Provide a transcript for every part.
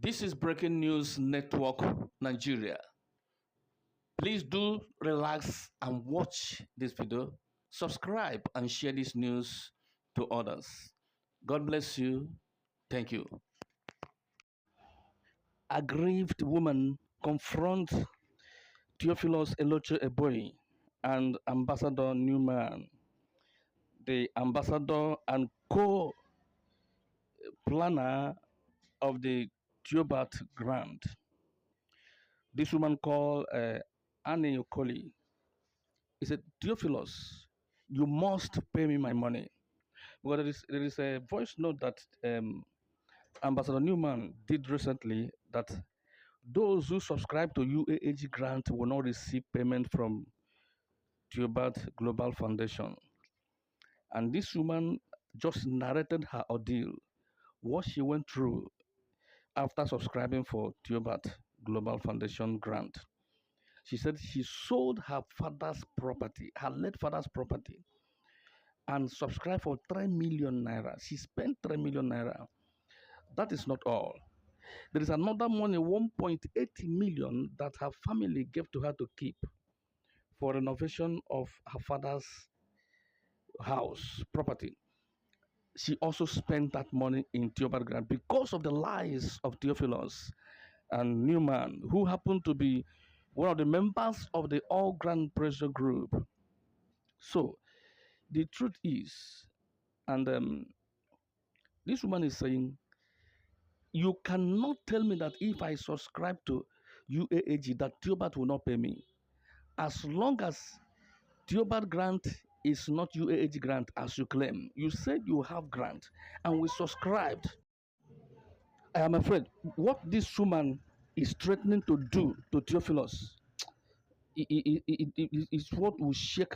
This is Breaking News Network Nigeria. Please do relax and watch this video. Subscribe and share this news to others. God bless you. Thank you. Aggrieved woman confronts Theophilus Ebonyi and Ambassador Newman. The ambassador and co-planner of the Theobat grant. This woman called Annie Okoli. He said, Theophilus, you must pay me my money. Because there is a voice note that Ambassador Newman did recently that those who subscribe to UAAG grant will not receive payment from Theobat Global Foundation. And this woman just narrated her ordeal, what she went through after subscribing for Theobat Global Foundation grant. She said she sold her father's property, her late father's property, and subscribed for 3 million naira. She spent 3 million naira. That is not all. There is another money, 1.8 million, that her family gave to her to keep for renovation of her father's house, property. She also spent that money in Theobat grant because of the lies of Theophilus and Newman, who happened to be one of the members of the All Grand Pressure Group. So, the truth is, and this woman is saying, you cannot tell me that if I subscribe to UAAG, that Theobat will not pay me. As long as Theobat grant is not UAAG grant, as you claim, you said you have grant, and we subscribed. I am afraid what this woman is threatening to do to Theophilus is what will shake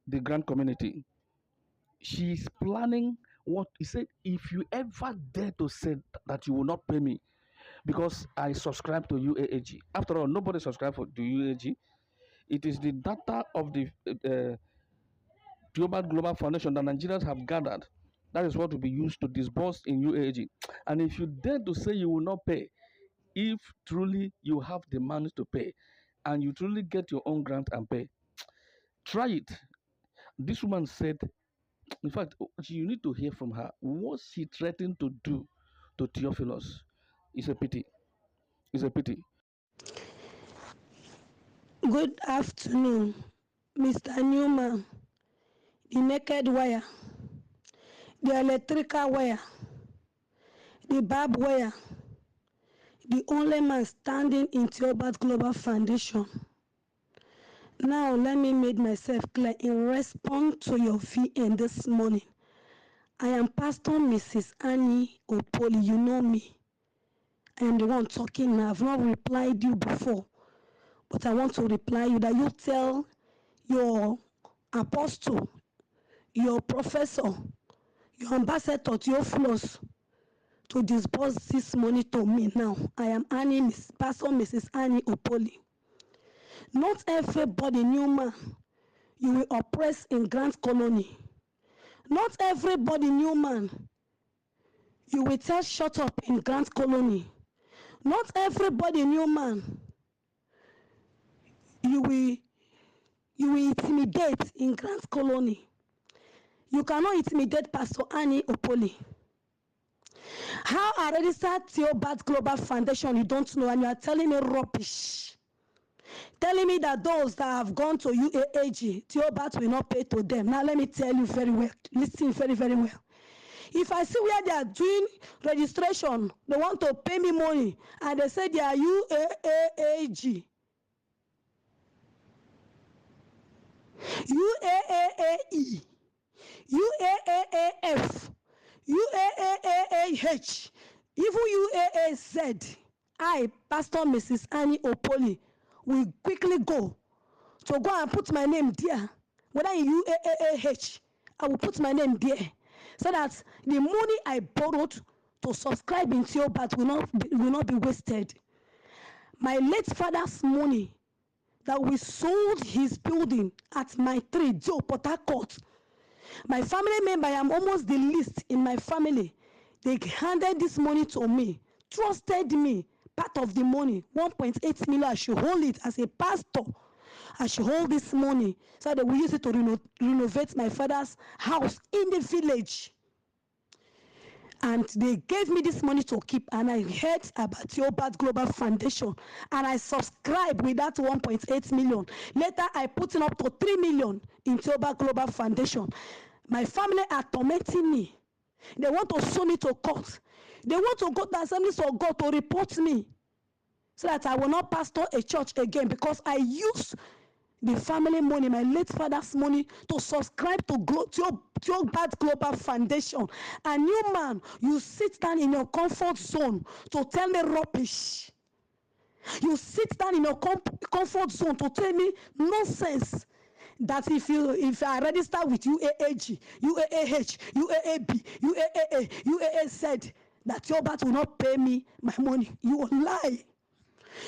the grant community. She is planning what he said. If you ever dare to say that you will not pay me because I subscribe to UAAG, after all, nobody subscribed to UAAG. It is the data of the Global Foundation that Nigerians have gathered. That is what will be used to disburse in UAAG. And if you dare to say you will not pay, if truly you have the money to pay, and you truly get your own grant and pay, try it. This woman said, in fact, you need to hear from her. What she threatened to do to Theophilus is a pity. It's a pity. Good afternoon, Mr. Newman. The naked wire, the electrical wire, the barbed wire, the only man standing in Theobat Global Foundation. Now let me make myself clear in response to your VN this morning. I am Pastor Mrs. Annie Opoli. You know me. I am the one talking now. I've not replied you before, but I want to reply you that you tell your apostle, your professor, your ambassador Theophilus to disburse this money to me now. I am Annie, Pastor Mrs. Annie Opoli. Not everybody, Newman, you will oppress in Grant Colony. Not everybody, Newman, you will tell shut up in Grant Colony. Not everybody, Newman, you will intimidate in Grant Colony. You cannot intimidate Pastor Annie Opoli. How I registered Theobat Global Foundation, you don't know, and you are telling me rubbish. Telling me that those that have gone to UAAG, Theobat will not pay to them. Now let me tell you very well, listen very, very well. If I see where they are doing registration, they want to pay me money, and they say they are UAAG. UAAAE, UAAAF, UAAAH, even UAAZ, I, Pastor Mrs. Annie Opoli, will quickly go and put my name there. Whether in UAAH, I will put my name there, so that the money I borrowed to subscribe in Theobat will not be wasted. My late father's money that we sold his building at my 3 Joe Port Harcourt. My family member, I am almost the least in my family. They handed this money to me trusted me part of the money, 1.8 million. I should hold it as a pastor. I should hold this money so that we use it to renovate my father's house in the village. And they gave me this money to keep, and I heard about Theophilus Global Foundation, and I subscribed with that 1.8 million. Later, I put in up to 3 million in Theophilus Global Foundation. My family are tormenting me. They want to sue me to court. They want to go to the Assemblies of God to report me so that I will not pastor a church again, because I use the family money, my late father's money, to subscribe to Theophilus Global Foundation. And you, man, you sit down in your comfort zone to tell me rubbish. You sit down in your comfort zone to tell me nonsense. That if I register with UAAG, UAAH, UAAB, UAAA, UAA said that Theophilus will not pay me my money, you will lie.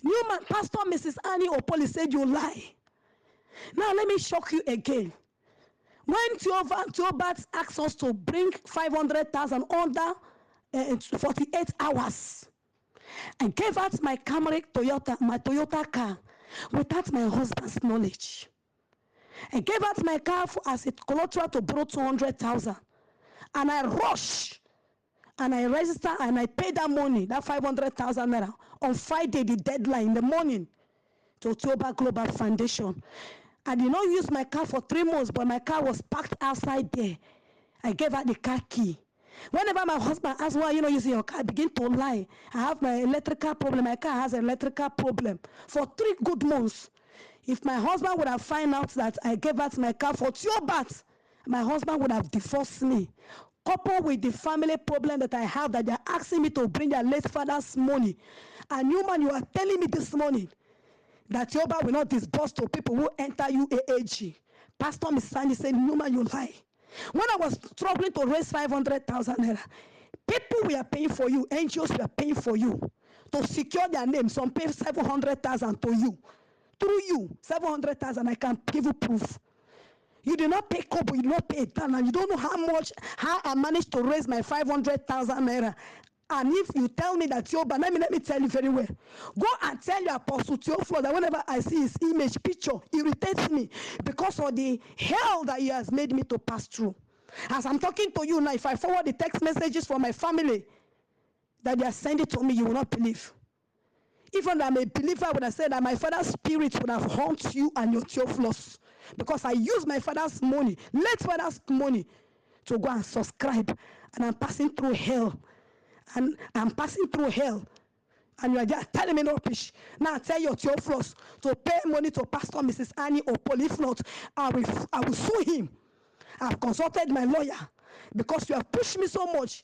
Newman, Pastor Mrs. Annie Opoli said you lie. Now let me shock you again. When Theophilus asked us to bring 500,000 under 48 hours, I gave out my Camry Toyota car without my husband's knowledge. I gave out my car as a collateral to borrow 200,000, and I rushed and I registered and I paid that money, that 500,000 naira, on Friday, the deadline in the morning, to Theophilus Global Foundation. I did not use my car for 3 months, but my car was parked outside there. I gave her the car key. Whenever my husband asks, why are you not using your car, I begin to lie. I have my electrical problem. My car has an electrical problem. For 3 good months. If my husband would have found out that I gave out my car for Theophilus, my husband would have divorced me. Coupled with the family problem that I have, that they are asking me to bring their late father's money. And you, man, you are telling me this morning that Theophilus will not disburse to people who enter UAAG. Pastor Miss Sandy said, Newman, you lie. When I was struggling to raise 500,000 naira, people were paying for you, NGOs were paying for you to secure their names. Some pay 700,000 to you. Through you, 700,000, I can give you proof. You did not pay Kobo, you did not pay Tan, and you don't know how I managed to raise my 500,000 naira. And if you tell me that Theophilus, let me tell you very well. Go and tell your Apostle Theophilus that whenever I see his image, picture, irritates me because of the hell that he has made me to pass through. As I'm talking to you now, if I forward the text messages from my family that they are sending to me, you will not believe. Even I'm a believer, I would have said that my father's spirit would have haunted you and your Theophilus, because I use my father's money, late father's money, to go and subscribe, and I'm passing through hell. And I'm passing through hell. And you are just telling me no fish. Now tell your Theophilus to pay money to Pastor Mrs. Annie Opoli. If not, I will sue him. I've consulted my lawyer because you have pushed me so much,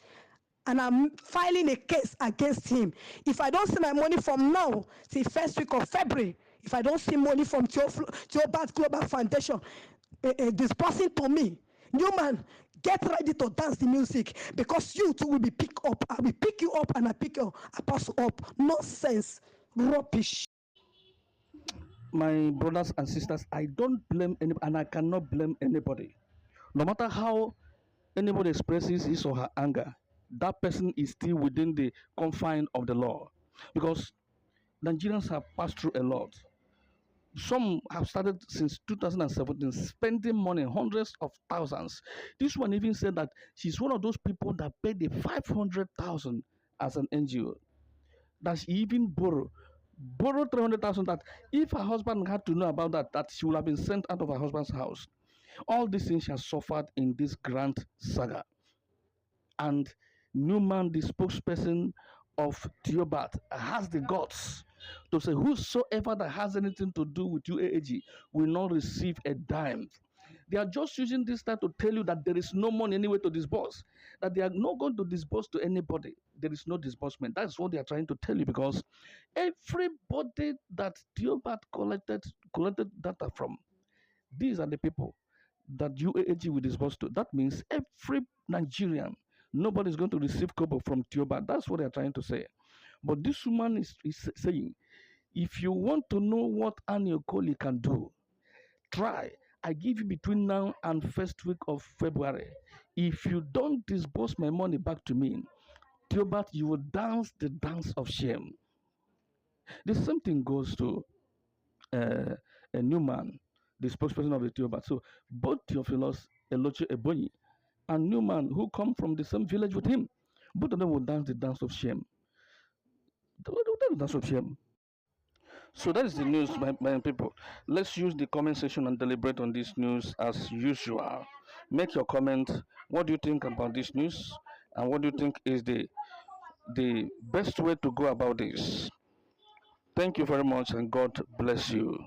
and I'm filing a case against him. If I don't see my money from now till first week of February, if I don't see money from Theophilus Global Foundation disbursing to me, Newman, get ready to dance the music, because you too will be picked up. I will pick you up and I pick your apostle up. Nonsense, rubbish. My brothers and sisters, I don't blame anybody, and I cannot blame anybody. No matter how anybody expresses his or her anger, that person is still within the confine of the law, because Nigerians have passed through a lot. Some have started since 2017 spending money, hundreds of thousands. This one even said that she's one of those people that paid the 500,000 as an NGO, that she even borrowed 300,000, that if her husband had to know about that she would have been sent out of her husband's house. All these things she has suffered in this grand saga. And Newman, the spokesperson of Theophilus, has the guts to say whosoever that has anything to do with UAAG will not receive a dime. They are just using this time to tell you that there is no money anywhere to disburse, that they are not going to disburse to anybody. There is no disbursement. That's what they are trying to tell you, because everybody that Theophilus collected data from, these are the people that UAAG will disburse to. That means every Nigerian, nobody is going to receive kobo from Theophilus. That's what they are trying to say. But this woman is saying, if you want to know what Annie Okoli can do, try. I give you between now and first week of February. If you don't disburse my money back to me, Theobald, you will dance the dance of shame. The same thing goes to uh, a new man, the spokesperson of the Theobald. So both Theophilus Ebonyi and Newman, who come from the same village with him, both of them will dance the dance of shame. The dance of shame. So that is the news, my people. Let's use the comment section and deliberate on this news as usual. Make your comment. What do you think about this news? And what do you think is the best way to go about this? Thank you very much and God bless you.